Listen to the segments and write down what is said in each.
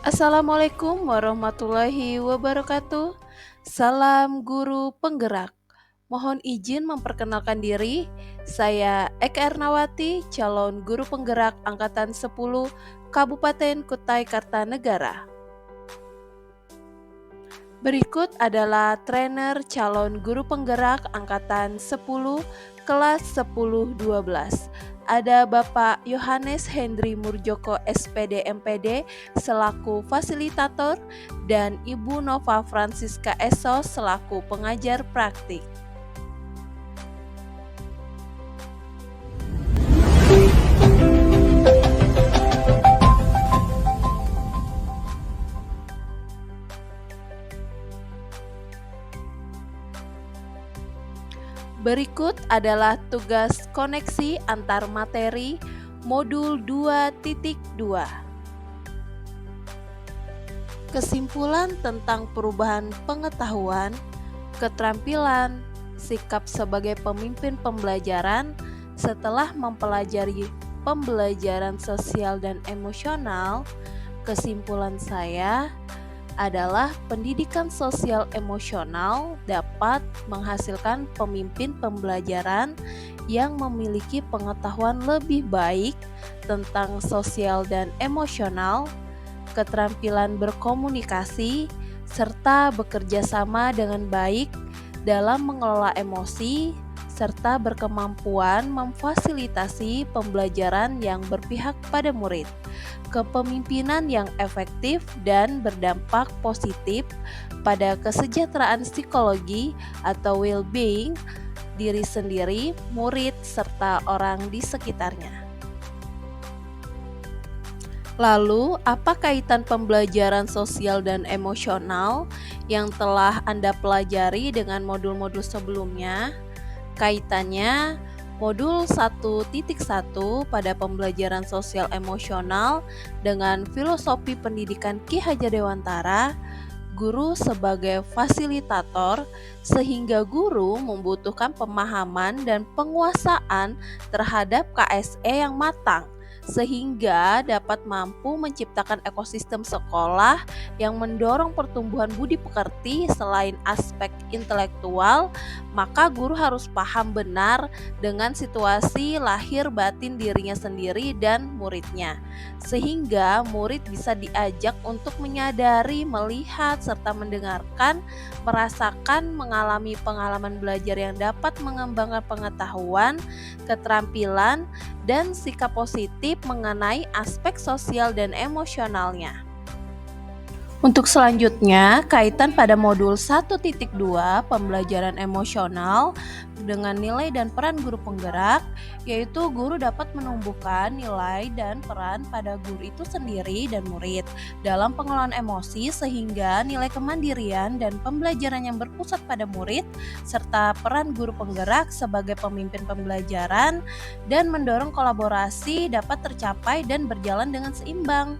Assalamualaikum warahmatullahi wabarakatuh. Salam guru penggerak. Mohon izin memperkenalkan diri. Saya Eka Ernawati, calon guru penggerak angkatan 10 Kabupaten Kutai Kartanegara. Berikut adalah trainer calon guru penggerak angkatan 10 kelas 10-12. Ada Bapak Yohanes Hendri Murjoko SPD MPD selaku fasilitator dan Ibu Nova Francisca Esos selaku pengajar praktik. Berikut adalah tugas koneksi antar materi modul 2.2. Kesimpulan tentang perubahan pengetahuan, keterampilan, sikap sebagai pemimpin pembelajaran setelah mempelajari pembelajaran sosial dan emosional. Kesimpulan saya adalah pendidikan sosial emosional dapat menghasilkan pemimpin pembelajaran yang memiliki pengetahuan lebih baik tentang sosial dan emosional, keterampilan berkomunikasi, serta bekerja sama dengan baik dalam mengelola emosi, serta berkemampuan memfasilitasi pembelajaran yang berpihak pada murid. Kepemimpinan yang efektif dan berdampak positif pada kesejahteraan psikologi atau well-being diri sendiri, murid, serta orang di sekitarnya. Lalu, apa kaitan pembelajaran sosial dan emosional yang telah Anda pelajari dengan modul-modul sebelumnya? Kaitannya, modul 1.1 pada pembelajaran sosial emosional dengan filosofi pendidikan Ki Hajar Dewantara, guru sebagai fasilitator sehingga guru membutuhkan pemahaman dan penguasaan terhadap KSE yang matang sehingga dapat mampu menciptakan ekosistem sekolah yang mendorong pertumbuhan budi pekerti. Selain aspek intelektual, maka guru harus paham benar dengan situasi lahir batin dirinya sendiri dan muridnya, sehingga murid bisa diajak untuk menyadari, melihat, serta mendengarkan, merasakan, mengalami pengalaman belajar yang dapat mengembangkan pengetahuan, keterampilan, dan sikap positif mengenai aspek sosial dan emosionalnya. Untuk selanjutnya, kaitan pada modul 1.2 pembelajaran emosional dengan nilai dan peran guru penggerak, yaitu guru dapat menumbuhkan nilai dan peran pada guru itu sendiri dan murid dalam pengelolaan emosi sehingga nilai kemandirian dan pembelajaran yang berpusat pada murid serta peran guru penggerak sebagai pemimpin pembelajaran dan mendorong kolaborasi dapat tercapai dan berjalan dengan seimbang.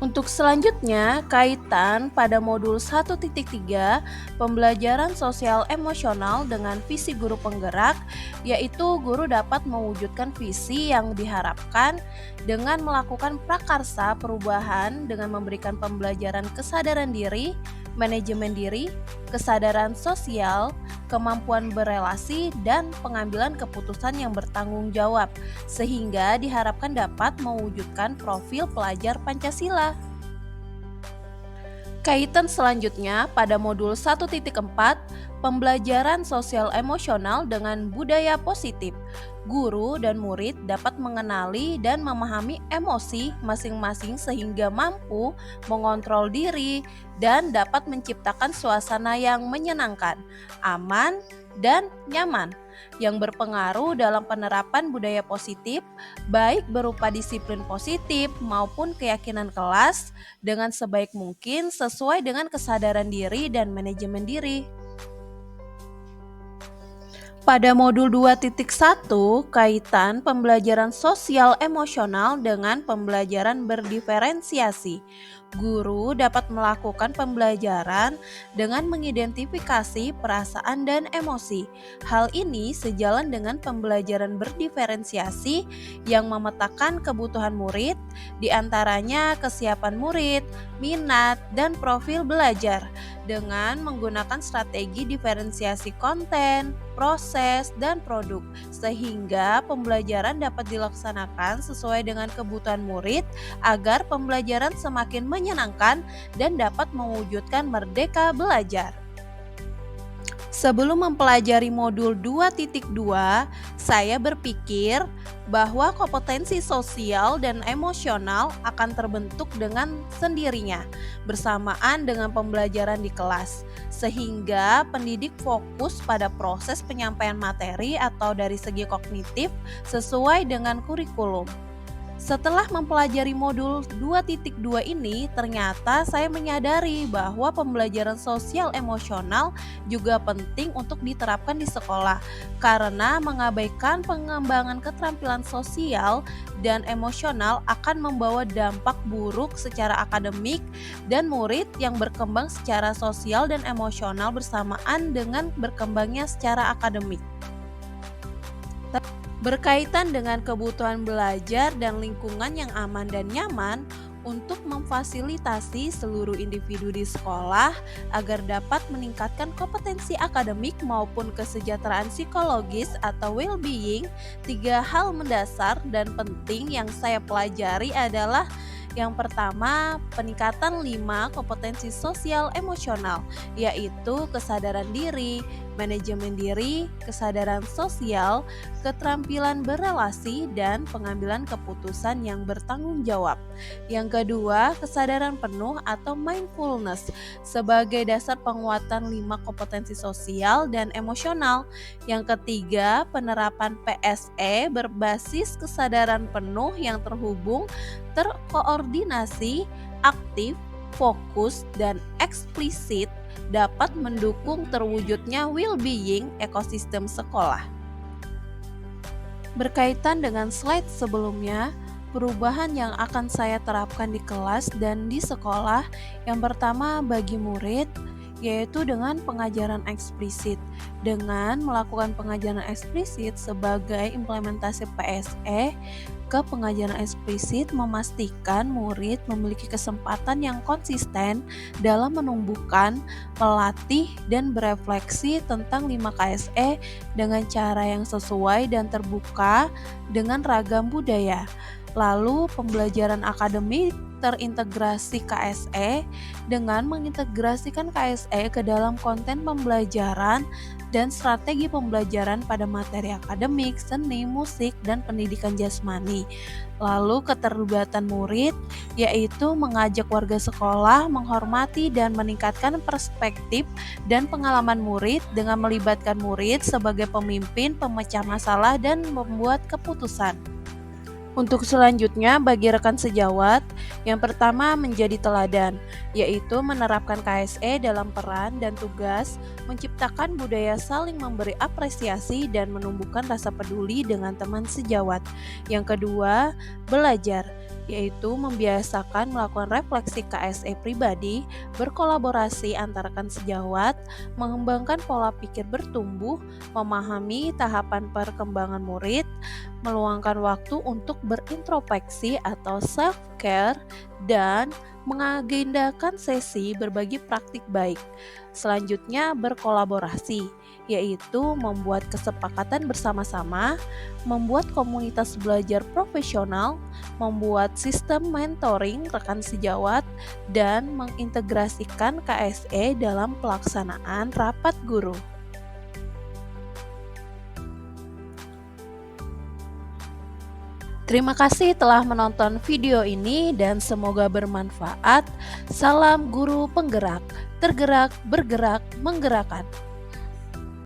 Untuk selanjutnya, kaitan pada modul 1.3 pembelajaran sosial emosional dengan visi guru penggerak, yaitu guru dapat mewujudkan visi yang diharapkan dengan melakukan prakarsa perubahan dengan memberikan pembelajaran kesadaran diri, manajemen diri, kesadaran sosial, kemampuan berelasi, dan pengambilan keputusan yang bertanggung jawab, sehingga diharapkan dapat mewujudkan profil pelajar Pancasila. Kaitan selanjutnya pada modul 1.4 pembelajaran sosial emosional dengan budaya positif. Guru dan murid dapat mengenali dan memahami emosi masing-masing sehingga mampu mengontrol diri dan dapat menciptakan suasana yang menyenangkan, aman, dan nyaman yang berpengaruh dalam penerapan budaya positif, baik berupa disiplin positif maupun keyakinan kelas dengan sebaik mungkin sesuai dengan kesadaran diri dan manajemen diri. Pada modul 2.1, kaitan pembelajaran sosial emosional dengan pembelajaran berdiferensiasi. Guru dapat melakukan pembelajaran dengan mengidentifikasi perasaan dan emosi. Hal ini sejalan dengan pembelajaran berdiferensiasi yang memetakan kebutuhan murid, diantaranya kesiapan murid, minat, dan profil belajar dengan menggunakan strategi diferensiasi konten, proses, dan produk, sehingga pembelajaran dapat dilaksanakan sesuai dengan kebutuhan murid agar pembelajaran semakin menyenangkan dan dapat mewujudkan merdeka belajar. Sebelum mempelajari modul 2.2, saya berpikir bahwa kompetensi sosial dan emosional akan terbentuk dengan sendirinya bersamaan dengan pembelajaran di kelas, sehingga pendidik fokus pada proses penyampaian materi atau dari segi kognitif sesuai dengan kurikulum. Setelah mempelajari modul 2.2 ini, ternyata saya menyadari bahwa pembelajaran sosial emosional juga penting untuk diterapkan di sekolah karena mengabaikan pengembangan keterampilan sosial dan emosional akan membawa dampak buruk secara akademik dan murid yang berkembang secara sosial dan emosional bersamaan dengan berkembangnya secara akademik. Berkaitan dengan kebutuhan belajar dan lingkungan yang aman dan nyaman untuk memfasilitasi seluruh individu di sekolah agar dapat meningkatkan kompetensi akademik maupun kesejahteraan psikologis atau well-being, 3 hal mendasar dan penting yang saya pelajari adalah: yang pertama, peningkatan 5 kompetensi sosial emosional, yaitu kesadaran diri, manajemen diri, kesadaran sosial, keterampilan berelasi, dan pengambilan keputusan yang bertanggung jawab. Yang kedua, kesadaran penuh atau mindfulness sebagai dasar penguatan 5 kompetensi sosial dan emosional. Yang ketiga, penerapan PSE berbasis kesadaran penuh yang terhubung, terkoordinasi, aktif, fokus, dan eksplisit dapat mendukung terwujudnya well-being ekosistem sekolah. Berkaitan dengan slide sebelumnya, perubahan yang akan saya terapkan di kelas dan di sekolah, yang pertama bagi murid, yaitu dengan pengajaran eksplisit. Dengan melakukan pengajaran eksplisit sebagai implementasi PSE ke pengajaran eksplisit, memastikan murid memiliki kesempatan yang konsisten dalam menumbuhkan, melatih, dan berefleksi tentang 5 KSE dengan cara yang sesuai dan terbuka dengan ragam budaya. Lalu pembelajaran akademik terintegrasi KSE dengan mengintegrasikan KSE ke dalam konten pembelajaran dan strategi pembelajaran pada materi akademik, seni, musik, dan pendidikan jasmani. Lalu keterlibatan murid, yaitu mengajak warga sekolah menghormati dan meningkatkan perspektif dan pengalaman murid dengan melibatkan murid sebagai pemimpin, pemecah masalah, dan membuat keputusan. Untuk selanjutnya, bagi rekan sejawat, yang pertama menjadi teladan, yaitu menerapkan KSE dalam peran dan tugas, menciptakan budaya saling memberi apresiasi dan menumbuhkan rasa peduli dengan teman sejawat. Yang kedua, belajar, yaitu membiasakan melakukan refleksi KSE pribadi, berkolaborasi antara rekan sejawat, mengembangkan pola pikir bertumbuh, memahami tahapan perkembangan murid, meluangkan waktu untuk berintrospeksi atau self-care, dan mengagendakan sesi berbagi praktik baik. Selanjutnya, berkolaborasi, yaitu membuat kesepakatan bersama-sama, membuat komunitas belajar profesional, membuat sistem mentoring rekan sejawat, dan mengintegrasikan KSE dalam pelaksanaan rapat guru. Terima kasih telah menonton video ini dan semoga bermanfaat. Salam guru penggerak, tergerak, bergerak, menggerakkan.